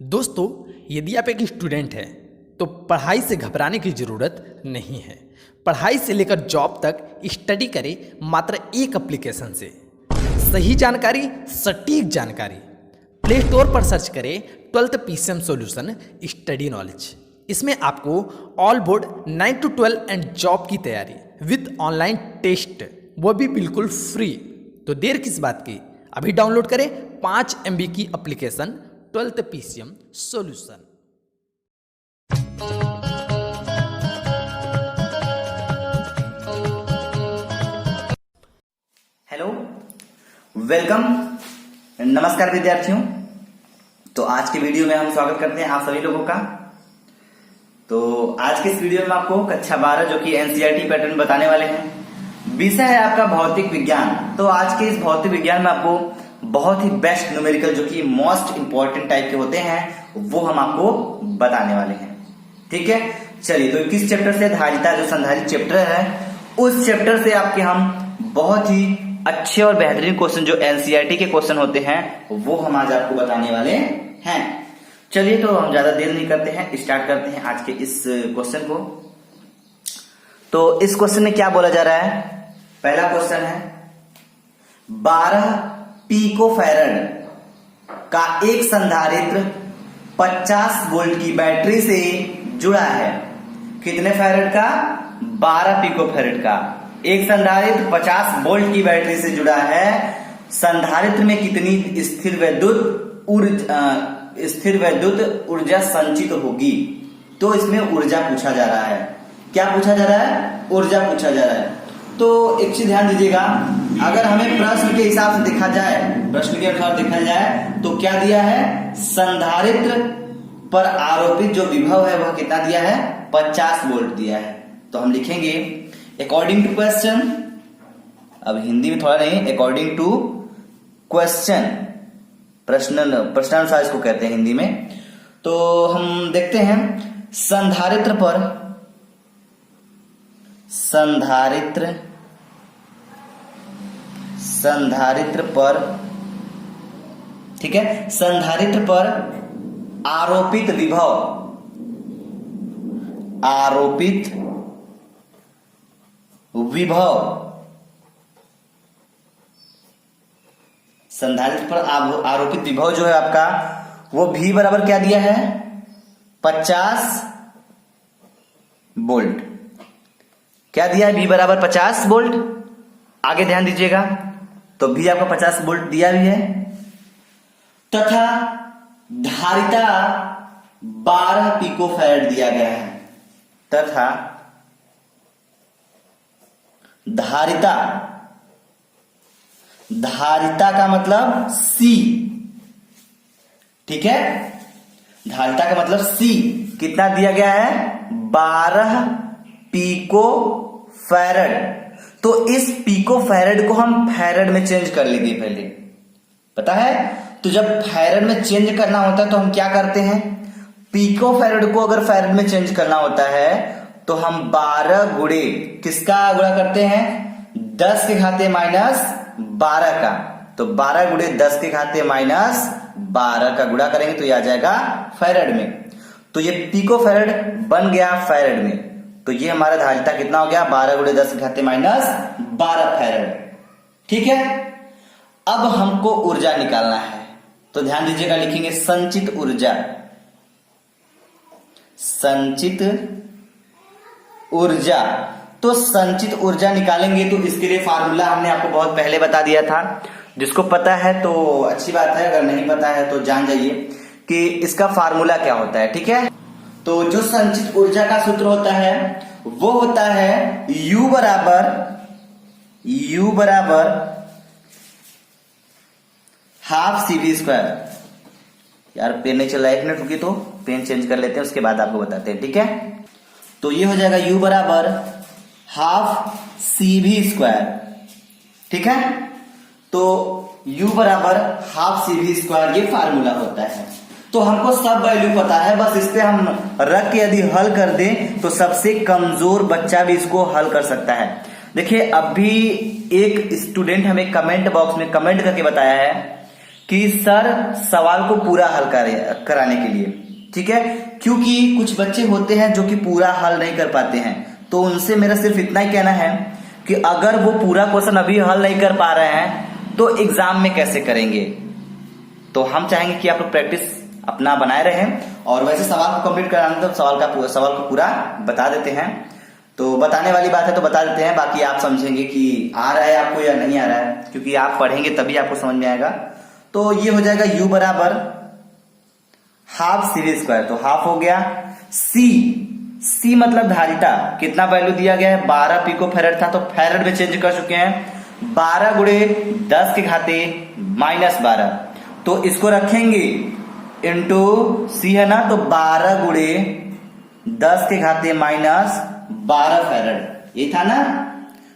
दोस्तों, यदि आप एक स्टूडेंट हैं तो पढ़ाई से घबराने की ज़रूरत नहीं है। पढ़ाई से लेकर जॉब तक स्टडी करें मात्र एक एप्लीकेशन से। सही जानकारी, सटीक जानकारी। प्ले स्टोर पर सर्च करें 12th PCM solution study knowledge. इसमें आपको all board 9 to 12 and job की तैयारी विद ऑनलाइन टेस्ट, वो भी बिल्कुल फ्री। तो देर किस बात की, अभी डाउनलोड करें 5 MB की application 12th PCM solution. Hello, welcome, नमस्कार विद्यार्थियों। तो आज के वीडियो में हम स्वागत करते हैं आप सभी लोगों का। तो आज के इस वीडियो में आपको कक्षा 12 जो कि NCERT पैटर्न बताने वाले हैं। विषय है आपका भौतिक विज्ञान। तो आज के इस भौतिक विज्ञान में आपको बहुत ही बेस्ट न्यूमेरिकल जो कि मोस्ट इंपॉर्टेंट टाइप के होते हैं वो हम आपको बताने वाले हैं। ठीक है, चलिए। तो किस चैप्टर से? धारिता, जो संधारित चैप्टर है, उस चैप्टर से आपके हम बहुत ही अच्छे और बेहतरीन क्वेश्चन जो NCERT के क्वेश्चन होते हैं वो हम आज आपको बताने वाले हैं। चलिए, तो हम ज्यादा देर नहीं करते हैं, स्टार्ट करते हैं आज के इस क्वेश्चन को। तो इस क्वेश्चन में क्या बोला जा रहा है? पहला क्वेश्चन है 12 पिकोफैरड का एक संधारित्र 50 वोल्ट की बैटरी से जुड़ा है। कितने फैरड का? 12 पिकोफैरड का एक संधारित्र 50 वोल्ट की बैटरी से जुड़ा है। संधारित्र में कितनी स्थिर वैद्युत ऊर्जा संचित होगी? तो इसमें ऊर्जा पूछा जा रहा है। क्या पूछा जा रहा है? ऊर्जा पूछा जा रहा है। तो एक चीज ध्यान दीजिएगा, अगर हमें प्रश्न के हिसाब से देखा जाए, प्रश्न के अनुसार देखा जाए तो क्या दिया है? संधारित्र पर आरोपित जो विभव है वह कितना दिया है? 50 वोल्ट दिया है। तो हम लिखेंगे अकॉर्डिंग टू क्वेश्चन, अब हिंदी में थोड़ा नहीं, अकॉर्डिंग टू क्वेश्चन, प्रश्नानुसार इसको कहते हैं हिंदी में। तो हम देखते हैं संधारित्र पर ठीक है, संधारित्र पर आरोपित विभव संधारित्र पर आरोपित विभव जो है आपका, वो V बराबर क्या दिया है? 50 वोल्ट। क्या दिया है? V बराबर 50 वोल्ट। आगे ध्यान दीजिएगा, तो V आपका 50 वोल्ट दिया भी है, तथा धारिता 12 पिकोफैरड दिया गया है। तथा धारिता का मतलब C, ठीक है, धारिता का मतलब C कितना दिया गया है? 12 पिकोफैरड। तो इस पिकोफैरड को हम फैरड में चेंज कर लेंगे पहले, पता है? तो जब फैरड में चेंज करना होता है तो हम क्या करते हैं? पिकोफैरड को अगर फैरड में चेंज करना होता है तो हम 12 गुणे किसका गुणा करते हैं? 10 के घाते -12 का। तो 12 गुणे 10 के घाते -12 का गुणा करेंगे तो ये आ जाएगा फैरड में। तो ये पिकोफैरड बन गया फैरड में। तो ये हमारा धारिता कितना हो गया? 12 गुणे 10 के घाते -12 फैरड। ठीक है, अब हमको ऊर्जा निकालना है। तो ध्यान दीजिएगा, लिखेंगे संचित ऊर्जा। तो संचित ऊर्जा निकालेंगे तो इसके लिए फार्मूला हमने आपको बहुत पहले बता दिया था। जिसको पता है तो अच्छी बात है, अगर नहीं पता है तो जान जाइए कि इसका फार्मूला क्या होता है। ठीक है, तो जो संचित ऊर्जा का सूत्र होता है वो होता है U बराबर हाफ CV²। यार पेन नहीं चल रहा है, 1 मिनट रुकिए, तो पेन चेंज कर लेते हैं, उसके बाद आपको बताते हैं। ठीक है, तो ये हो जाएगा U बराबर हाफ CV²। ठीक है, तो U बराबर हाफ CV², ये फार्मूला होता है। तो हमको सब वैल्यू पता है, बस इस पे हम रख के यदि हल कर दें तो सबसे कमजोर बच्चा भी इसको हल कर सकता है। देखिए, अभी एक स्टूडेंट हमें कमेंट बॉक्स में कमेंट करके बताया है कि सर सवाल को पूरा हल कराने के लिए, ठीक है, क्योंकि कुछ बच्चे होते हैं जो कि पूरा हल नहीं कर पाते हैं। तो उनसे मेरा सिर्फ इतना ही कहना है कि अगर वो पूरा क्वेश्चन अभी हल नहीं कर पा रहे हैं तो एग्जाम में कैसे करेंगे। तो हम चाहेंगे कि आप लोग प्रैक्टिस अपना बनाए रहें, और वैसे सवाल को कंप्लीट कराना तो सवाल को पूरा बता देते हैं। तो बताने वाली बात है तो बता देते हैं, बाकी आप समझेंगे कि आ रहा है आपको या नहीं आ रहा है, क्योंकि आप पढ़ेंगे तभी आपको समझ में आएगा। तो ये हो जाएगा u बराबर हाफ सीरीज स्क्वायर, तो हाफ हो गया। c मतलब धारिता, कितना वैल्यू दिया गया है 12 पिको फैरेड था, तो फैरेड में चेंज कर चुके हैं। 12 गुणे 10 के घाते -12, तो इसको रखेंगे इंटू c है ना, तो 12 गुणे 10 के घाते -12 फैरेड, ये था ना।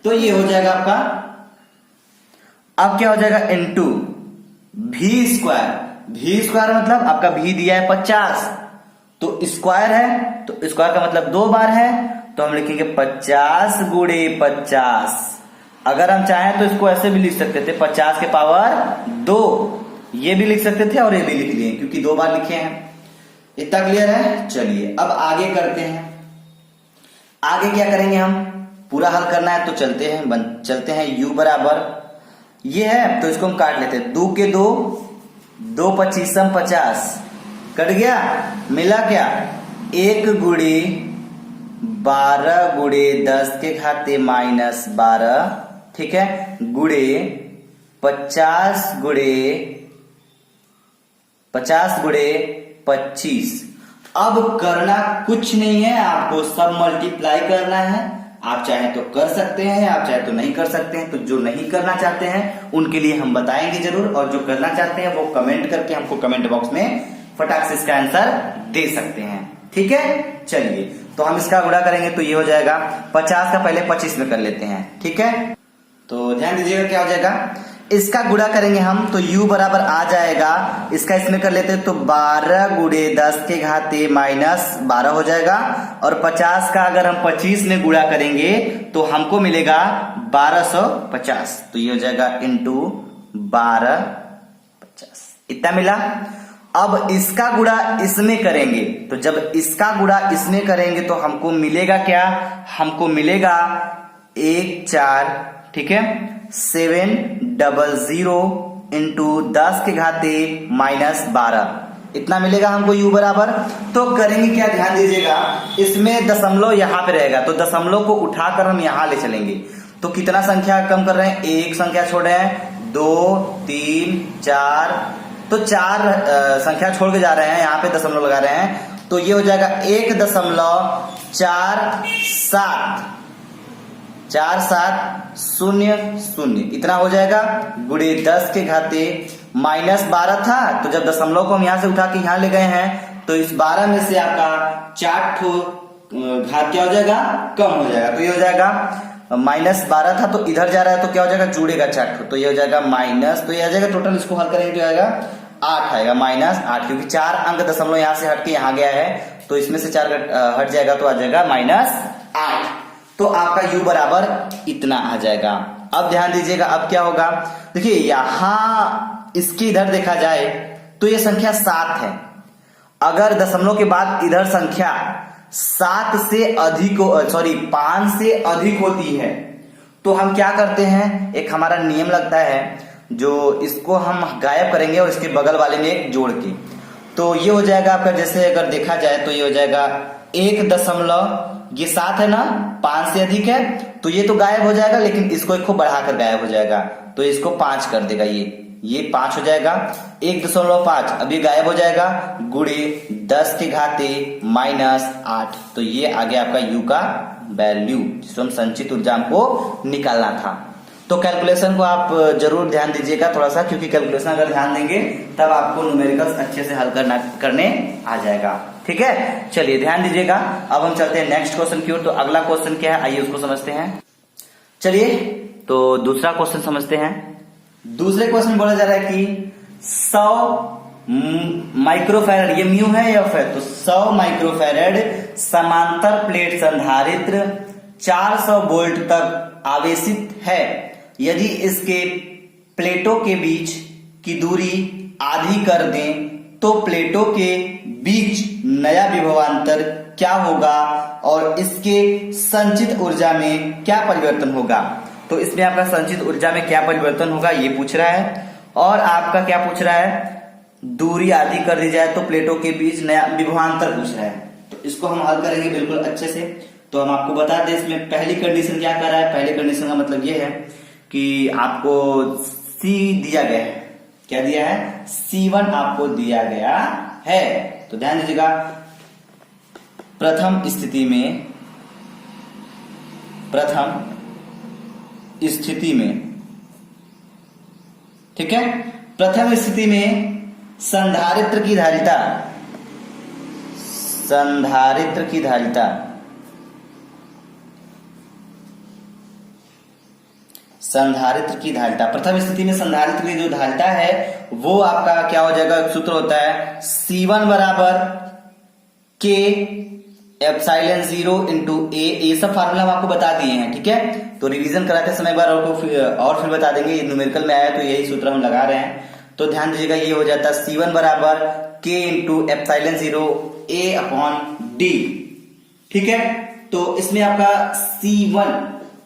तो ये हो जाएगा आपका, अब क्या हो जाएगा इंटू v स्क्वायर मतलब आपका v दिया है 50, तो स्क्वायर है, तो स्क्वायर का मतलब 2 बार है, तो हम लिखेंगे 50 गुणे 50। अगर हम चाहें तो इसको ऐसे भी लिख सकते थे 50 के पावर 2, ये भी लिख सकते थे और ये भी लिख लिए, क्योंकि 2 बार लिखे हैं। इतना क्लियर है। चलिए अब आगे करते हैं। आगे क्या करेंगे, हम पूरा हल करना है तो चलते हैं u बराबर ये है, तो इसको हम काट लेते हैं। 2 के 2 2 पच्चीसम 50 कट गया, मिला क्या 1 गुणे 12 गुणे 10 के घाते -12, ठीक है, गुणे 50 गुणे 25। अब करना कुछ नहीं है, आपको सब मल्टीप्लाई करना है। आप चाहे तो कर सकते हैं, आप चाहे तो नहीं कर सकते हैं। तो जो नहीं करना चाहते हैं उनके लिए हम बताएंगे जरूर, और जो करना चाहते हैं वो कमेंट करके हमको कमेंट बॉक्स में फटाक से इसका आंसर दे सकते हैं, ठीक है। चलिए तो हम इसका गुणा करेंगे, तो ये हो जाएगा 50 का पहले 25 में कर लेते हैं, ठीक है। तो ध्यान दीजिएगा क्या हो जाएगा, इसका गुणा करेंगे हम तो u बराबर आ जाएगा, इसका इसमें कर लेते हैं तो 12 गुणे 10 के घाते -12 हो जाएगा, और 50 का अगर हम 25 में गुणा करेंगे तो हमको मिलेगा 1250, तो ये हो जाएगा इंटू 1250, इतना मिला। अब इसका गुणा इसमें करेंगे, तो जब इसका गुणा इसमें करेंगे तो हमको मिलेगा क्या, हमको मिलेगा 14, ठीक है, 700 इंटू 10 के घाते -12, इतना मिलेगा हमको u बराबर। तो करेंगे क्या, ध्यान दीजिएगा, इसमें दशमलव यहां पे रहेगा, तो दशमलव को उठाकर हम यहां ले चलेंगे। तो कितना संख्या कम कर रहे हैं, एक संख्या छोड़ रहे हैं, 2 3 4, तो 4 संख्या छोड़ के जा रहे हैं, यहाँ पे दशमलव लगा रहे हैं, तो ये हो जाएगा 1.4700, इतना हो जाएगा, गुणे 10 के घाते -12 था, तो जब दशमलव को हम यहां से उठा के यहां ले गए हैं, तो इस 12 में से आपका 4 ठो घात क्या हो जाएगा, कम हो जाएगा। तो ये हो जाएगा -12 था, तो इधर जा रहा है तो क्या हो जाएगा, जुड़ेगा 4 ठो, तो ये हो जाएगा माइनस, तो ये आ जाएगा टोटल, इसको हल करेंगे तो आएगा 8 आएगा, -8, क्योंकि 4 अंक दशमलव यहां से हट के यहां गया है, तो इसमें से 4 हट जाएगा तो आ जाएगा -8। तो आपका u बराबर इतना आ जाएगा। अब ध्यान दीजिएगा, अब क्या होगा, देखिए यहां इसके इधर देखा जाए तो ये संख्या 7 है। अगर दशमलव के बाद इधर संख्या 5 से अधिक होती है तो हम क्या करते हैं, एक हमारा नियम लगता है, जो इसको हम गायब करेंगे और इसके बगल वाले में एक जोड़ के, तो ये हो जाएगा आपका, जैसे अगर देखा जाए तो ये हो जाएगा 1 दशमलव, ये 7 है ना, 5 से अधिक है, तो ये तो गायब हो जाएगा, लेकिन इसको एक को बढ़ाकर गायब हो जाएगा, तो इसको 5 कर देगा, ये 5 हो जाएगा, 1.5 अब ये गायब हो जाएगा, गुणे 10 के घाते -8, तो ये आ गया आपका u का वैल्यू, जिसको हम संचित ऊर्जा को निकालना था। तो कैलकुलेशन को आप जरूर ध्यान दीजिएगा थोड़ा सा, क्योंकि कैलकुलेशन अगर ध्यान देंगे तब आपको न्यूमेरिकल्स अच्छे से हल करने आ जाएगा, ठीक है। चलिए ध्यान दीजिएगा, अब हम चलते हैं नेक्स्ट क्वेश्चन की ओर। तो अगला क्वेश्चन क्या है, आइए उसको समझते हैं। चलिए तो दूसरा क्वेश्चन समझते हैं। दूसरे क्वेश्चन बोला जा रहा है कि 100 माइक्रोफैरड, ये म्यू है या है, तो 100 माइक्रोफैरड समांतर प्लेट संधारित्र 400 वोल्ट तक आवेशित है। यदि इसके प्लेटों के बीच की दूरी आधी कर दें तो प्लेटों के बीच नया विभवांतर क्या होगा और इसके संचित ऊर्जा में क्या परिवर्तन होगा। तो इसमें आपका संचित ऊर्जा में क्या परिवर्तन होगा ये पूछ रहा है, और आपका क्या पूछ रहा है, दूरी आधी कर दी जाए तो प्लेटों के बीच नया विभवांतर पूछ रहा है। तो इसको हम हल करेंगे बिल्कुल अच्छे से। तो हम आपको बता दें इसमें पहली कंडीशन क्या कर रहा है। पहली कंडीशन का मतलब ये है कि आपको C दिया गया है। क्या दिया है, C1 आपको दिया गया है। तो ध्यान दीजिएगा, प्रथम स्थिति में ठीक है, प्रथम स्थिति में संधारित्र की धारिता प्रथम स्थिति में संधारित्र की जो धारिता है वो आपका क्या हो जाएगा, एक सूत्र होता है C1 बराबर K एप्सिलॉन 0 इंटू ए। ये सब फार्मूला हम आपको बता दिए हैं, ठीक है। तो रिवीजन कराते समय एक बार और फिर बता देंगे, न्यूमेरिकल में आया तो यही सूत्र हम लगा रहे हैं। तो ध्यान दीजिएगा, ये हो जाता है C1 बराबर K into epsilon 0 A upon D, ठीक है। तो इसमें आपका C1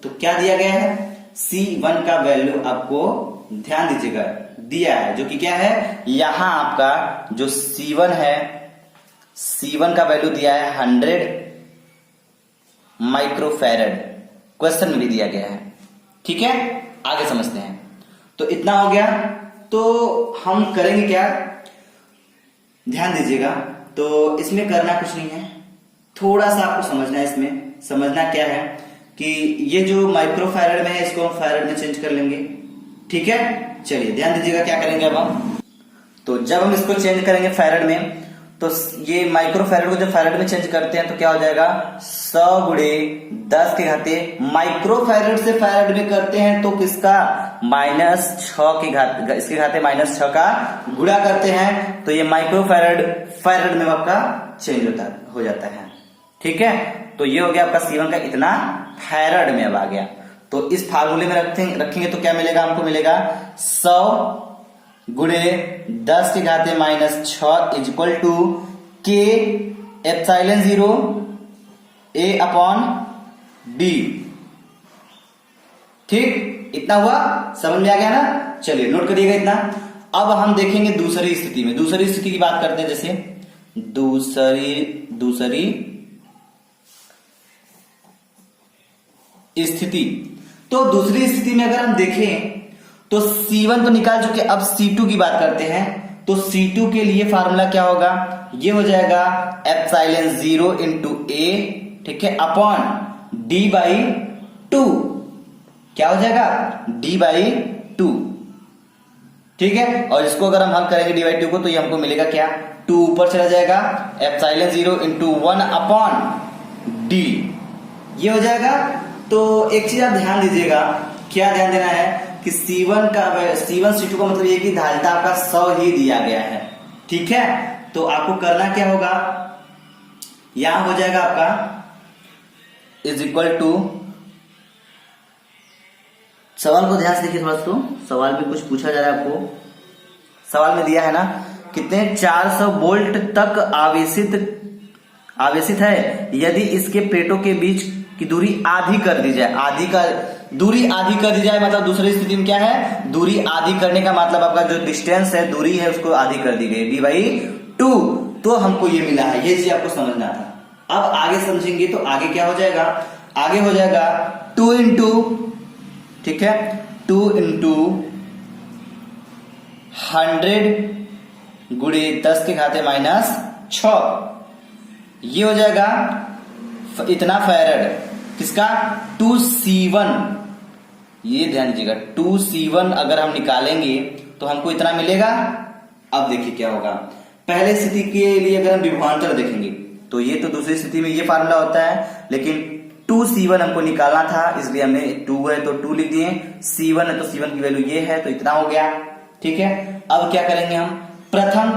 तो क्या दिया गया है, C1 का वैल्यू आपको ध्यान दीजिएगा दिया है, जो कि क्या है, यहां आपका जो C1 है, C1 का वैल्यू दिया है 100 माइक्रोफैरड, क्वेश्चन में भी दिया गया है, ठीक है। आगे समझते हैं। तो इतना हो गया। तो हम करेंगे क्या, ध्यान दीजिएगा। तो इसमें करना कुछ नहीं है, थोड़ा सा आपको समझना है। इसमें समझना क्या है कि ये जो माइक्रोफैरड में है इसको हम फैरड में चेंज कर लेंगे, ठीक है। चलिए ध्यान दीजिएगा क्या करेंगे अब हम। तो जब हम इसको चेंज करेंगे फैरड में, तो ये माइक्रोफैरड को जब फैरड में चेंज करते हैं तो क्या हो जाएगा, 100 गुणे 10 के घाते, माइक्रोफैरड से फैरड में करते हैं तो किसका, -6 के घात, इसके घाते -6 का गुणा करते हैं तो ये माइक्रोफैरड फैरड में आपका चेंज हो जाता है, ठीक है। तो ये हो गया आपका C1 का इतना फैरड में अब आ गया। तो इस फार्मूले में रखेंगे तो क्या मिलेगा, हमको मिलेगा 100 गुणे 10 के घाते -6 is equal to K epsilon 0 A upon D, ठीक। इतना हुआ, समझ में आ गया ना। चलिए नोट करिएगा इतना। अब हम देखेंगे दूसरी स्थिति में। दूसरी स्थिति की बात करते हैं, जैसे दूसरी स्थिति। तो दूसरी स्थिति में अगर हम देखें तो C1 तो निकाल चुके, अब C2 की बात करते हैं। तो C2 के लिए फार्मूला क्या होगा, ये हो जाएगा एप्सिलॉन 0 इंटू A, ठीक है, अपॉन D/2। क्या हो जाएगा, D/2, ठीक है। और इसको अगर हम हल करेंगे D/2 को, तो ये हमको मिलेगा क्या, 2 ऊपर चला जाएगा, एप्सिलॉन 0 इंटू 1 अपॉन D, ये हो जाएगा। तो एक चीज आप ध्यान दीजिएगा, क्या ध्यान देना है कि C1 C2 का मतलब ये कि धारिता आपका 100 ही दिया गया है, ठीक है। तो आपको करना क्या होगा, यहां हो जाएगा आपका इज इक्वल टू, सवाल को ध्यान से देखिए थोड़ा सा। सवाल में कुछ पूछा जा रहा है आपको, सवाल में दिया है ना, कितने 400 वोल्ट तक आवेशित है यदि इसके प्लेटों के बीच की दूरी आधी कर दी जाए। दूरी आधी कर दी जाए मतलब दूसरी स्थिति में क्या है, दूरी आधी करने का मतलब आपका जो डिस्टेंस है, दूरी है, उसको आधी कर दी गई, D/2। तो हमको ये मिला है, ये चीज आपको समझना था। अब आगे समझेंगे तो आगे क्या हो जाएगा, आगे हो जाएगा 2 इंटू, ठीक है, 2 इंटू 100 गुणे 10 के घाते -6, ये हो जाएगा इतना फैरड, किसका, 2C1। ये ध्यान दीजिएगा, 2C1 अगर हम निकालेंगे तो हमको इतना मिलेगा। अब देखिए क्या होगा, पहले स्थिति के लिए अगर हम विभवांतर देखेंगे तो ये तो दूसरी स्थिति में ये फार्मूला होता है, लेकिन 2C1 हमको निकालना था, इसलिए हमने 2 है तो 2 लिख दिए, C1 है तो C1 की वैल्यू ये है, तो इतना हो गया, ठीक है। अब क्या करेंगे हम, प्रथम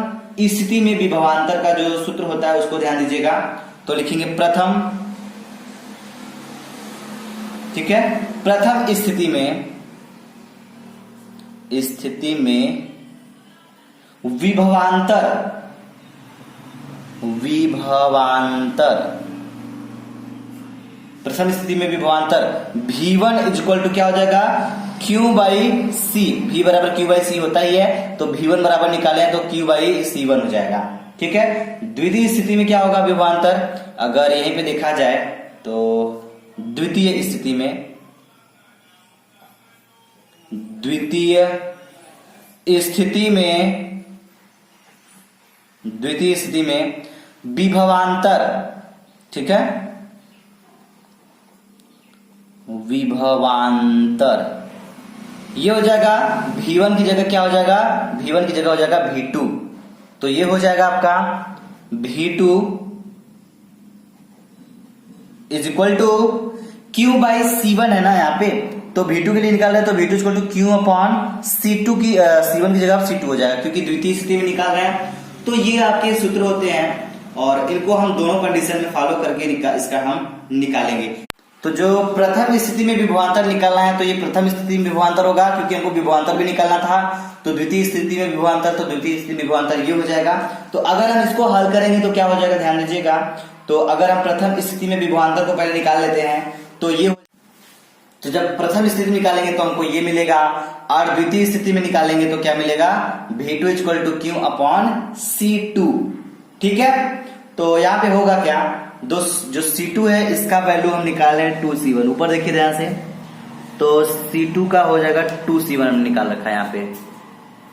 स्थिति में विभवांतर का जो सूत्र होता है उसको ध्यान दीजिएगा। तो लिखेंगे प्रथम, ठीक है, प्रथम स्थिति में विभवांतर, विभवांतर, प्रथम स्थिति में विभवांतर V1 इज इक्वल टू क्या हो जाएगा, Q बाई सी। V बराबर Q बाई सी होता ही है, तो V1 बराबर निकाले तो Q बाई C1 हो जाएगा। ठीक है, द्वितीय स्थिति में क्या होगा विभवांतर, अगर यहीं पे देखा जाए तो द्वितीय स्थिति में, द्वितीय स्थिति में विभवांतर, ठीक है, विभवांतर ये हो जाएगा V1 की जगह क्या हो जाएगा, V1 की जगह हो जाएगा V2। तो ये हो जाएगा आपका V2 is equal to Q by C1 है ना यहाँ पे, तो V2 के लिए निकाल रहे हैं तो V2 equal to Q upon C2 की C1 की जगह C2 हो जाएगा, क्योंकि द्वितीय स्थिति में निकाल रहे हैं। तो ये आपके सूत्र होते हैं और इनको हम दोनों कंडीशन में फॉलो करके इसका हम निकालेंगे। तो जो प्रथम स्थिति में विभवांतर निकालना है तो ये प्रथम स्थिति में विभवांतर होगा, क्योंकि हमको विभवांतर भी निकालना था। तो द्वितीय स्थिति में विभवांतर, तो द्वितीय स्थिति में विभवांतर ये हो जाएगा। तो अगर हम इसको हल करेंगे तो क्या हो जाएगा, ध्यान दीजिएगा। तो अगर हम प्रथम स्थिति में विभवांतर को पहले निकाल लेते हैं तो ये, तो जब प्रथम स्थिति निकालेंगे तो हमको ये मिलेगा, और द्वितीय स्थिति में निकालेंगे तो क्या मिलेगा, V2 equal to Q upon C2। ठीक है, तो यहाँ पे होगा क्या, जो C2 है इसका वैल्यू हम निकाल रहे हैं 2C1। ऊपर देखिए ध्यान से, तो C2 का हो जाएगा 2C1 हमने निकाल रखा है यहाँ पे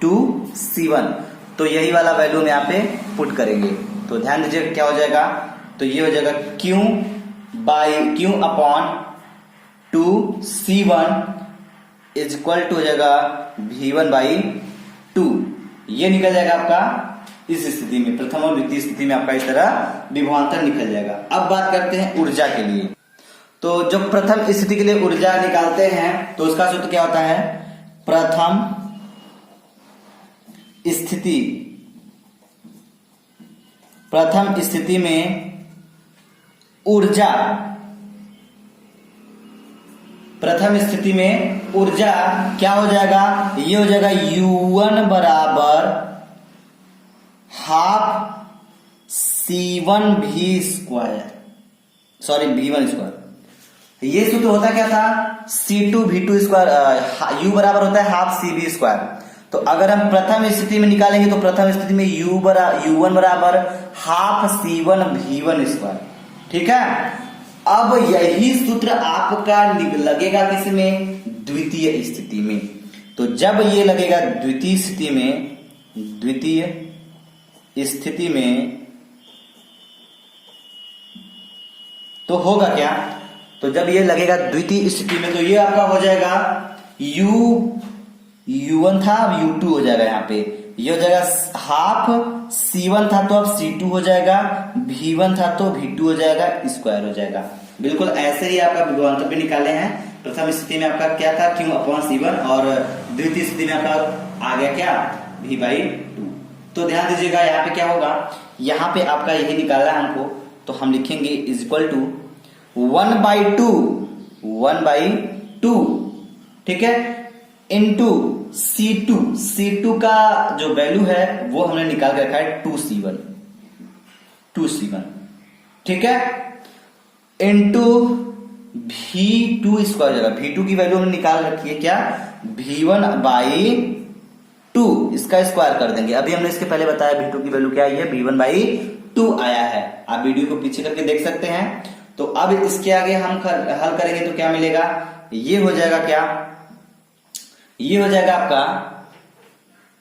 2C1। तो यही वाला वैल्यू हम यहाँ पे पुट करेंगे। तो ध्यान दीजिए क्या हो जाएगा, तो ये हो जाएगा Q upon 2C1 is equal to हो जाएगा V1 बाई 2। ये निकल जाएगा आपका इस स्थिति में, प्रथम और द्वितीय स्थिति में आपका इस तरह विभवांतर निकल जाएगा। अब बात करते हैं ऊर्जा के लिए। तो जब प्रथम स्थिति के लिए ऊर्जा निकालते हैं तो उसका सूत्र क्या होता है, प्रथम स्थिति में ऊर्जा, प्रथम स्थिति में ऊर्जा क्या हो जाएगा, ये हो जाएगा U1 बराबर हाफ C1 V1 स्क्वायर। ये सूत्र होता क्या था, C2 V2 स्क्वायर, U बराबर होता है हाफ CV स्क्वायर। तो अगर हम प्रथम स्थिति में निकालेंगे तो प्रथम स्थिति में U1 बराबर हाफ C1 V1 स्क्वायर। ठीक है, अब यही सूत्र आपका लगेगा किसमें, द्वितीय स्थिति में। तो जब ये लगेगा द्वितीय स्थिति में तो होगा क्या, तो जब ये लगेगा द्वितीय स्थिति में तो ये आपका हो जाएगा U1 था, अब U2 हो जाएगा। यहाँ पे ये हो जाएगा हाफ C1 था तो अब C2 हो जाएगा, V1 था तो V2 हो जाएगा, स्क्वायर हो जाएगा। बिल्कुल ऐसे ही आपका विभवांतर भी निकाले हैं। प्रथम स्थिति में आपका क्या था, Q अपॉन C1, और द्वितीय स्थिति में आपका आ गया क्या, V बाई 2। तो ध्यान दीजिएगा यहाँ पे क्या होगा, यहाँ पे आपका यही निकालना है हमको, तो हम लिखेंगे इज इक्वल टू 1/2, ठीक है, इंटू C2 का जो वैल्यू है वो हमने निकाल के रखा है 2C1, ठीक है, इंटू V2 स्क्वायर जगह V2 की वैल्यू हमने निकाल रखी है क्या, V1 बाई 2, इसका स्क्वायर कर देंगे। अभी हमने इसके पहले बताया V2 की वैल्यू क्या आई है, V1 बाई 2 आया है। आप वीडियो को पीछे करके देख सकते हैं। तो अब इसके आगे हम हल करेंगे तो क्या मिलेगा, ये हो जाएगा क्या, ये हो जाएगा आपका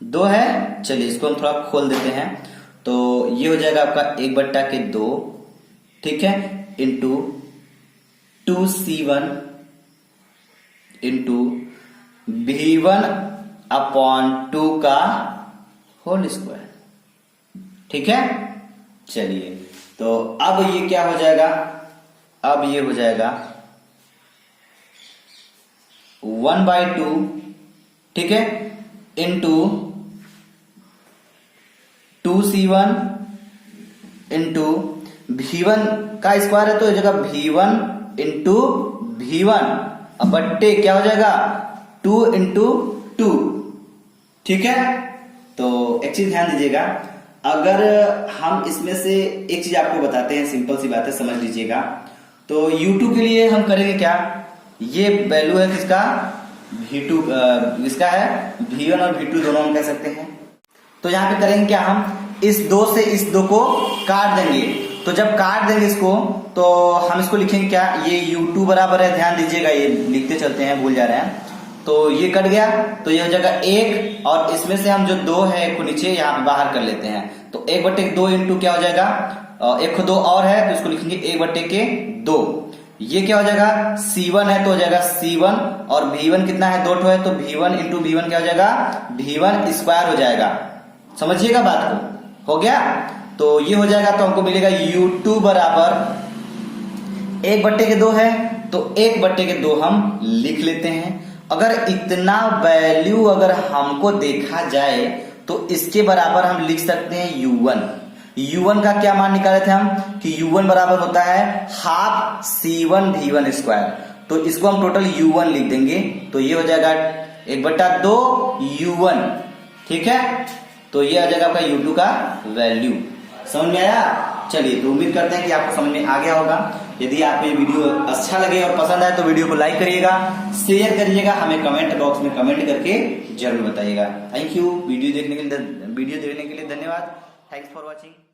2 है, चलिए इसको हम थोड़ा खोल देते हैं। तो ये हो जाएगा आपका 1/2, ठीक है, into 2C1 into V1 upon 2 का होल स्क्वायर, ठीक है। चलिए तो अब ये क्या हो जाएगा, अब ये हो जाएगा 1/2, ठीक है, इंटू 2C1 इंटू V1 का स्क्वायर है तो इस जगह V1 इंटू V1 अब बट्टे क्या हो जाएगा 2 इंटू 2, ठीक है। तो तो एक चीज ध्यान दीजिएगा, अगर हम इसमें से एक चीज आपको बताते हैं, सिंपल सी बात है, समझ लीजिएगा। तो U2 के लिए हम करेंगे क्या, ये वैल्यू है किसका, V2, इसका है V1 और V2 दोनों हम कह सकते हैं। तो यहाँ पे करेंगे क्या, हम इस 2 से इस 2 को काट देंगे। तो जब काट देंगे इसको तो हम इसको लिखेंगे क्या, ये U2 बराबर है, ध्यान दीजिएगा ये लिखते चलते हैं, भूल जा रहे हैं। तो ये कट गया तो ये हो जाएगा 1, और इसमें से हम जो 2 है एक को नीचे यहाँ पे बाहर कर लेते हैं। तो 1/2 इंटू क्या हो जाएगा, 1 को 2 और है तो इसको लिखेंगे 1/2। ये क्या हो जाएगा, C1 है तो हो जाएगा C1, और V1 कितना है, 2 है, तो V1 इंटू V1 क्या हो जाएगा, V1 स्क्वायर हो जाएगा। समझिएगा बात को, हो गया। तो ये हो जाएगा तो हमको मिलेगा U2 बराबर 1/2 है, तो 1/2 हम लिख लेते हैं। अगर इतना वैल्यू अगर हमको देखा जाए तो इसके बराबर हम लिख सकते हैं U1 का क्या मान निकाले थे हम, कि U1 बराबर होता है हाफ C1 V1 स्क्वायर। तो इसको हम टोटल U1 लिख देंगे, तो ये हो जाएगा 1/2 U1, ठीक है। तो ये आ जाएगा आपका U2 का वैल्यू। समझ में आया? चलिए, तो उम्मीद करते हैं कि आपको समझ में आ गया होगा। यदि आपको ये वीडियो अच्छा लगे और पसंद आए तो वीडियो को लाइक करिएगा, शेयर करिएगा, हमें कमेंट बॉक्स में कमेंट करके जरूर बताइएगा। Thank you. वीडियो देखने के लिए धन्यवाद। Thanks for watching.